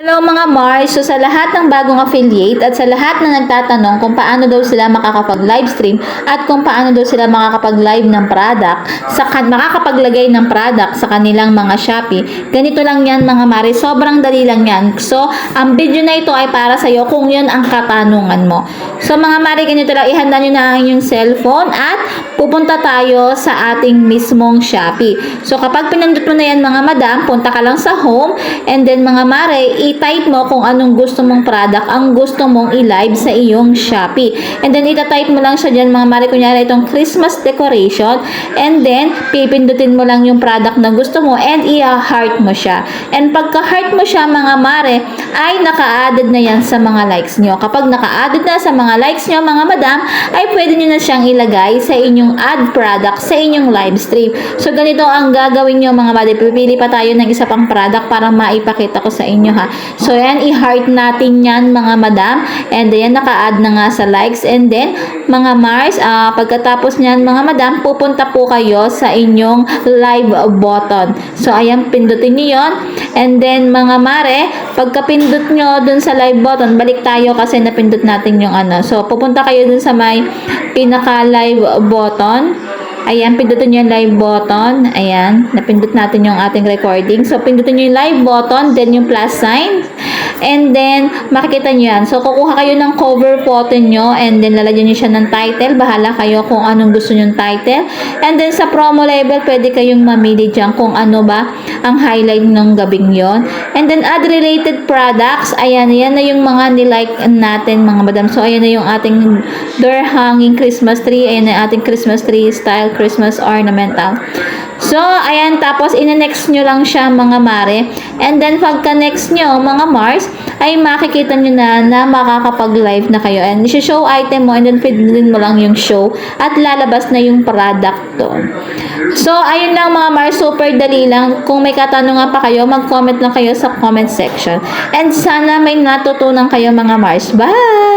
Hello mga Mars! So sa lahat ng bagong affiliate at sa lahat na nagtatanong kung paano daw sila makakapag-livestream at kung paano daw sila makakapag-live ng product, makakapaglagay ng product sa kanilang mga Shopee, ganito lang yan mga Mars, sobrang dali lang yan. So ang video na ito ay para sa iyo kung yun ang katanungan mo. So mga Mars, ganito lang, ihanda nyo na ang inyong cellphone at pupunta tayo sa ating mismong Shopee. So kapag pinindot mo na yan mga madam, punta ka lang sa home and then mga Mare, i-type mo kung anong gusto mong product ang gusto mong i-live sa iyong Shopee. And then ita-type mo lang siya dyan mga Mare, kunyari itong Christmas decoration, and then pipindutin mo lang yung product na gusto mo and i-heart mo siya. And pagka-heart mo siya mga Mare, ay naka-added na yan sa mga likes nyo. Kapag naka-added na sa mga likes nyo mga madam, ay pwede nyo na siyang ilagay sa inyong add product sa inyong live stream. So ganito ang gagawin nyo mga Mare, pipili pa tayo ng isa pang product para maipakita ko sa inyo ha. So yan, i-heart natin yan mga madam, and then naka-add na nga sa likes. And then mga Mars, pagkatapos nyan mga madam, pupunta po kayo sa inyong live button. So ayan, pindutin nyo yun. And then mga Mare, pagka pindot nyo dun sa live button, balik tayo kasi napindot natin yung ano. So pupunta kayo dun sa may pinaka live button. Ayan, pindutin nyo yung live button. Ayan, napindot natin yung ating recording. So, pindutin nyo yung live button, then yung plus sign. And then, makikita nyo yan. So, kukuha kayo ng cover photo nyo and then lalagyan nyo siya ng title. Bahala kayo kung anong gusto nyo yung title. And then, sa promo label, pwede kayong mamili dyan kung ano ba ang highlight ng gabing yon. And then, add related products. Ayan, yan na yung mga nilike natin, mga madam. So, ayan na yung ating door hanging Christmas tree. Ayan na yung ating Christmas tree style Christmas ornamental. So, ayan, tapos ina-next nyo lang siya mga Mare. And then, pagka-next nyo mga Mars, ay makikita nyo na makakapag-live na kayo. And isi-show item mo and then pindutin mo lang yung show at lalabas na yung product doon. So, ayun lang mga Mars, super dali lang. Kung may katanungan pa kayo, mag-comment lang kayo sa comment section. And sana may natutunan kayo mga Mars. Bye!